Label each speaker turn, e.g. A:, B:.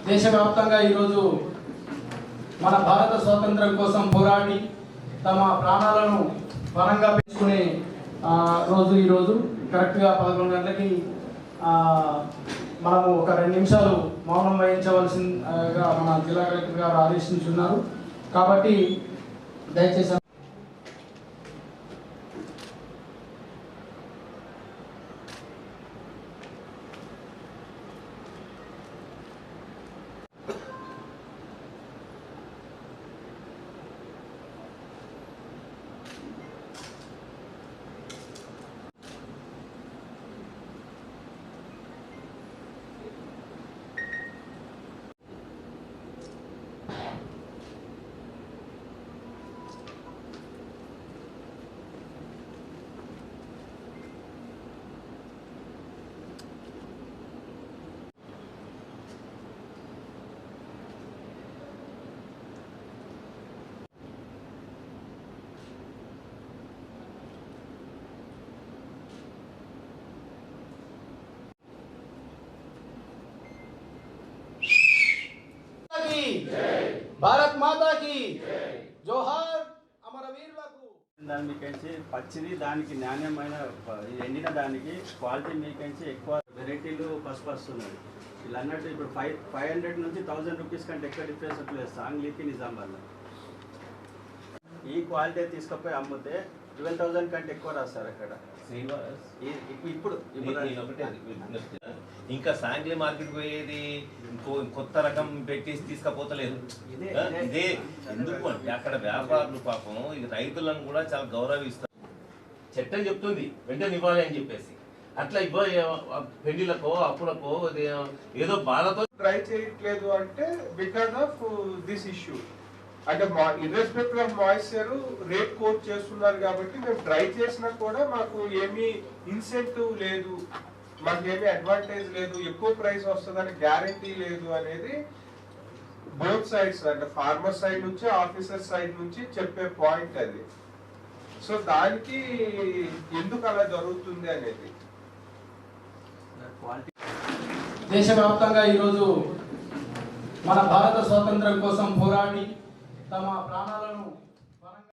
A: దేశవ్యాప్తంగా ఈరోజు మన భారత స్వాతంత్రం కోసం పోరాడి తమ ప్రాణాలను పరంగా పెంచుకునే రోజు ఈరోజు కరెక్ట్గా 11 గంటలకి మనము ఒక 2 నిమిషాలు మౌనం వహించవలసిందిగా మన జిల్లా కలెక్టర్ గారు ఆదేశించున్నారు. కాబట్టి దయచేసి భారత్ మాతా కి జోహార్ అమరవీరులకు.
B: దాని మీకంచి పచ్చిది దానికి నాణ్యమైన ఎండిన దానికి క్వాలిటీ మీకంచి ఎక్కువ వెరైటీలు ఫస్ట్ వస్తున్నాయి. వీళ్ళు అన్నట్టు ఇప్పుడు 500 నుంచి 1000 రూపీస్ కంటే ఎక్కువ డిఫరెన్స్ లేదు సాంగ్లీకి నిజామాబాద్లో. ఈ క్వాలిటీ తీసుకుపోయి అమ్మితే 12,000 కంటే ఎక్కువ రాస్తారు అక్కడ. ఇప్పుడు
C: ఇంకా సాంగ్లీ మార్కెట్ పోయేది కొత్త రకం పెట్టి తీసుకపోతలేదు. ఇదే ఎందుకు అంటే అక్కడ వ్యాపారులు పాపం ఇది రైతులను కూడా చాలా గౌరవిస్తారు. చట్టం చెప్తుంది వెంటనే ఇవ్వాలి అని చెప్పేసి, అట్లా పెళ్లిలకో అప్పులకో ఏదో బాధతో
D: ట్రై చేయట్లేదు అంటే బికాస్ ఆఫ్ దిస్ ఇష్యూ. అంటే irrespective of moisture rate quote చేస్తున్నారు కాబట్టి మేము ట్రై చేసినా కూడా మాకు ఏమీ ఇన్సెంటివ్ లేదు, మాకు ఏమీ అడ్వాంటేజ్ లేదు, ఎక్కువ ప్రైస్ వస్తుందని గ్యారంటీ లేదు అనేది బోత్ సైడ్స్ అంటే ఫార్మర్ సైడ్ నుంచి ఆఫీసర్ సైడ్ నుంచి చెప్పే పాయింట్ అది. సో దానికి ఎందుకు అలా జరుగుతుంది అనేది
A: దేశవ్యాప్తంగా ఈరోజు మన భారత స్వాతంత్రం కోసం పోరాడి తమ ప్రాణాలను